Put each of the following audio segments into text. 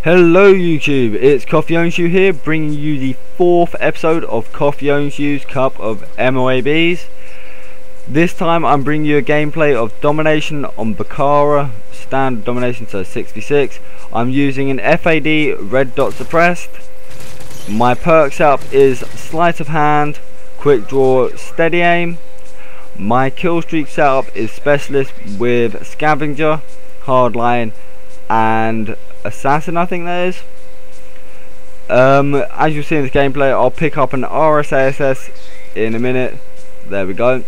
Hello YouTube, it's coffeeownsyou here, bringing you the 4th episode of coffeeownsyou's Cup of M.O.A.B.S. This time I'm bringing you a gameplay of domination on Bakara, standard domination, so 6v6. I'm using an FAD red dot suppressed. My perk setup is sleight of hand, quick draw, steady aim. My kill streak setup is specialist with scavenger, hardline and assassin, I think that is. As you'll see in this gameplay, I'll pick up an RSASS in a minute. There we go,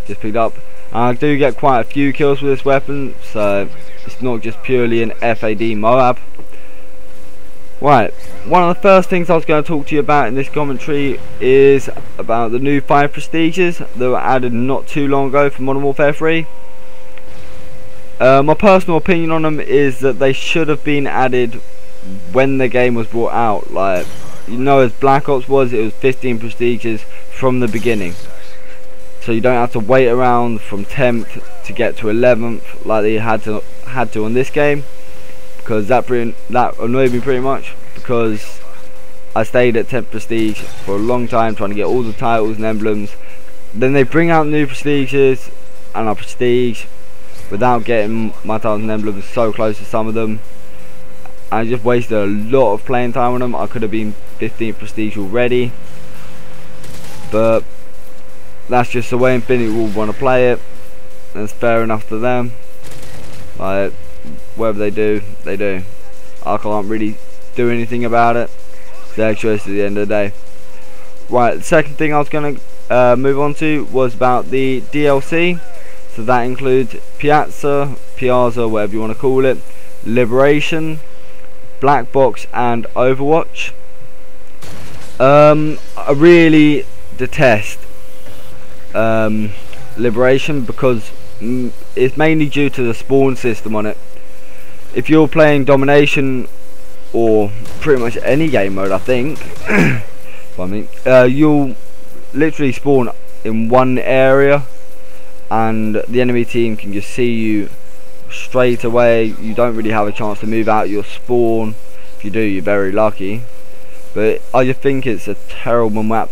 just picked up. I do get quite a few kills with this weapon, so it's not just purely an FAD M.O.A.B. Right, one of the first things I was going to talk to you about in this commentary is about the new 5 prestiges that were added not too long ago for Modern Warfare 3. My personal opinion on them is that they should have been added when the game was brought out. Like, you know, as Black Ops was, it was 15 prestiges from the beginning, so you don't have to wait around from 10th to get to 11th like they had to on this game, because that annoyed me pretty much, because I stayed at 10th prestige for a long time trying to get all the titles and emblems. Then they bring out new prestiges and I prestige without getting my titles and emblems so close to some of them. I just wasted a lot of playing time on them. I could have been 15th prestige already, but that's just the way Infinity will want to play it. That's fair enough to them. Like, whatever they do, they do. I can't really do anything about it. It's their choice at the end of the day. Right, the second thing I was going to move on to was about the DLC. So that includes Piazza, whatever you want to call it, Liberation, Black Box and Overwatch. I really detest Liberation because it's mainly due to the spawn system on it. If you're playing domination or pretty much any game mode, I think you'll literally spawn in one area and the enemy team can just see you straight away. You don't really have a chance to move out your spawn. If you do, you're very lucky. But I just think it's a terrible map,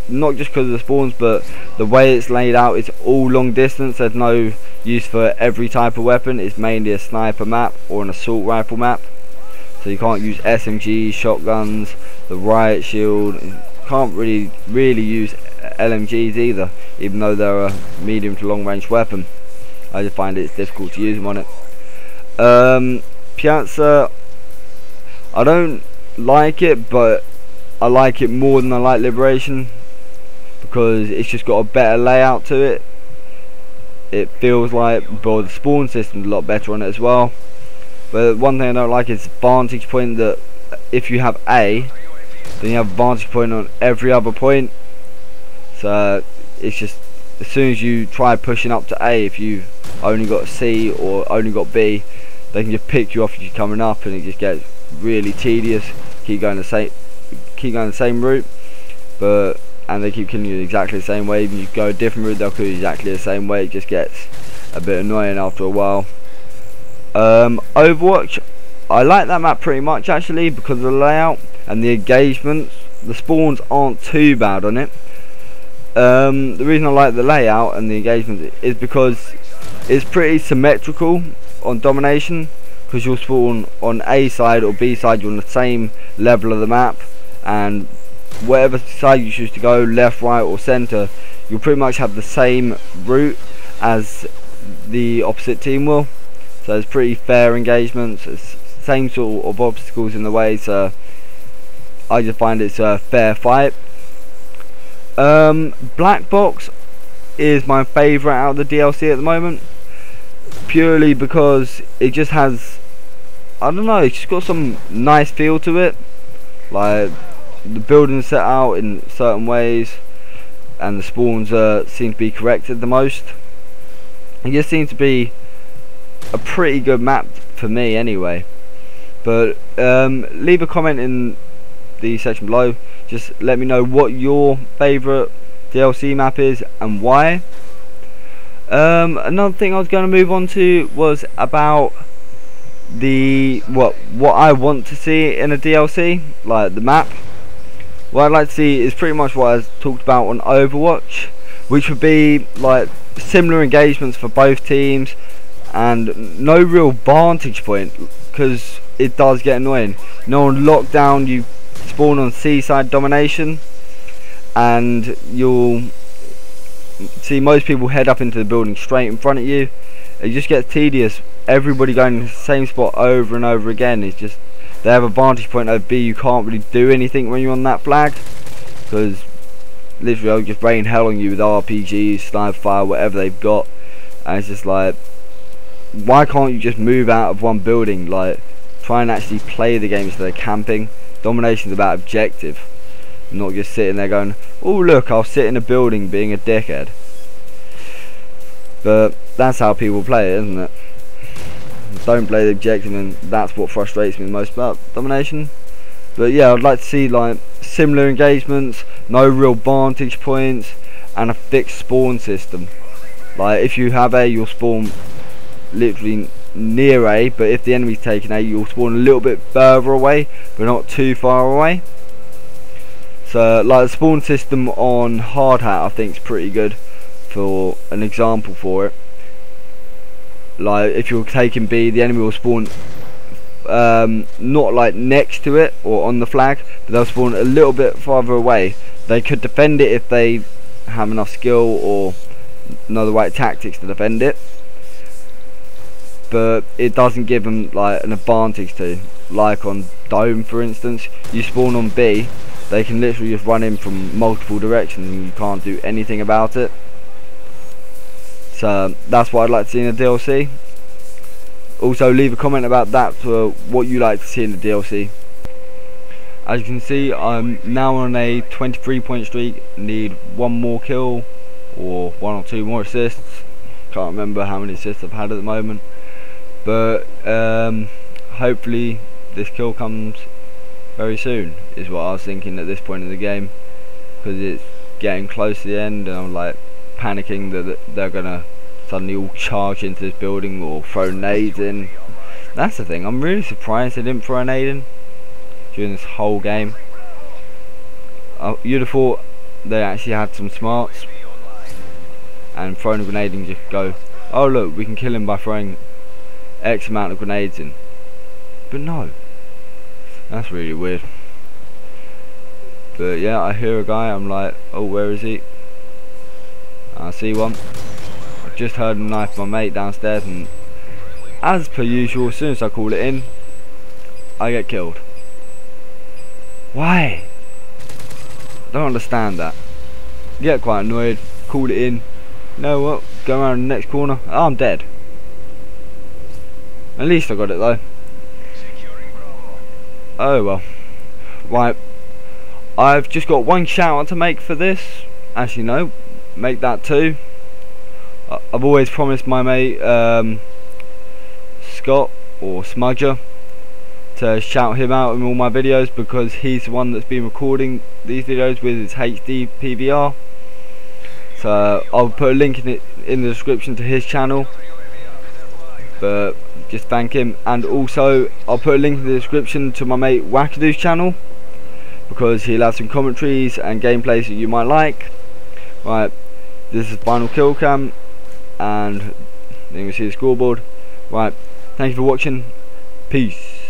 not just because of the spawns, but the way it's laid out. It's all long distance. There's no use for every type of weapon. It's mainly a sniper map or an assault rifle map, so you can't use SMGs, shotguns, the riot shield. You can't really use LMGs either, even though they're a medium to long range weapon. I just find it's difficult to use them on it. Piazza, I don't like it, but I like it more than I like Liberation, because it's just got a better layout to it. It feels like, well, the spawn system's a lot better on it as well. But one thing I don't like is vantage point, that if you have A, then you have vantage point on every other point. So it's just, as soon as you try pushing up to A, if you've only got C or only got B, they can just pick you off as you're coming up, and it just gets really tedious. Keep going the same route, and they keep killing you exactly the same way. Even if you go a different route, they'll kill you exactly the same way. It just gets a bit annoying after a while. Overwatch, I like that map pretty much actually, because of the layout and the engagements. The spawns aren't too bad on it. The reason I like the layout and the engagement is because it's pretty symmetrical on domination, because you'll spawn on A side or B side, you're on the same level of the map, and whatever side you choose to go, left, right or center, you'll pretty much have the same route as the opposite team will. So it's pretty fair engagements. It's the same sort of obstacles in the way, so I just find it's a fair fight. Black Box is my favourite out of the DLC at the moment, purely because it just has, I don't know, it's just got some nice feel to it. Like, the building's set out in certain ways, and the spawns seem to be corrected the most. It just seems to be a pretty good map for me anyway. But leave a comment in the section below. Just let me know what your favourite DLC map is and why. Another thing I was going to move on to was about what I want to see in a DLC, like the map. What I'd like to see is pretty much what I talked about on Overwatch, which would be like similar engagements for both teams and no real vantage point, because it does get annoying. On lockdown you spawn on seaside domination and you'll see most people head up into the building straight in front of you. It just gets tedious, everybody going to the same spot over and over again. It's just, they have a vantage point over B, you can't really do anything when you're on that flag, because literally they'll just rain hell on you with RPGs, sniper fire, whatever they've got. And it's just like, why can't you just move out of one building? Like, try and actually play the game instead of camping. Domination's about objective, not just sitting there going, oh look, I'll sit in a building being a dickhead. But that's how people play it, isn't it? Don't play the objective, and that's what frustrates me the most about domination. But yeah, I'd like to see like similar engagements, no real vantage points, and a fixed spawn system. Like if you have A, you'll spawn literally near A, but if the enemy's taking A, you'll spawn a little bit further away, but not too far away. So like the spawn system on Hard Hat I think is pretty good for an example for it. Like if you're taking B, the enemy will spawn not like next to it or on the flag, but they'll spawn a little bit farther away. They could defend it if they have enough skill or know the right tactics to defend it, but it doesn't give them like an advantage to, like on Dome for instance. You spawn on B, they can literally just run in from multiple directions and you can't do anything about it. So that's what I'd like to see in a DLC. Also leave a comment about that for what you like to see in the DLC. As you can see, I'm now on a 23 point streak, need one more kill or 1 or 2 more assists. Can't remember how many assists I've had at the moment, but hopefully this kill comes very soon is what I was thinking at this point in the game, because it's getting close to the end and I'm like panicking that they're gonna suddenly all charge into this building or throw nades in. That's the thing, I'm really surprised they didn't throw a nade in during this whole game. You'd have thought they actually had some smarts and throwing a grenade and just go, oh look, we can kill him by throwing X amount of grenades in. But no, that's really weird. But yeah, I hear a guy, I'm like, oh where is he? I see one. I just heard him knife my mate downstairs, and as per usual, as soon as I call it in, I get killed. Why? I don't understand that. Get quite annoyed, call it in. You know what? Go around the next corner. Oh, I'm dead. At least I got it though. Oh well. Right. I've just got one shout out to make for this. Actually no, make that 2. I've always promised my mate Scott or Smudger to shout him out in all my videos, because he's the one that's been recording these videos with his HD PVR. So I'll put a link in the description to his channel, but just thank him. And also I'll put a link in the description to my mate Wackadoos channel, because he'll have some commentaries and gameplays that you might like. Right, this is final kill cam, and then you can see the scoreboard. Right, thank you for watching, peace.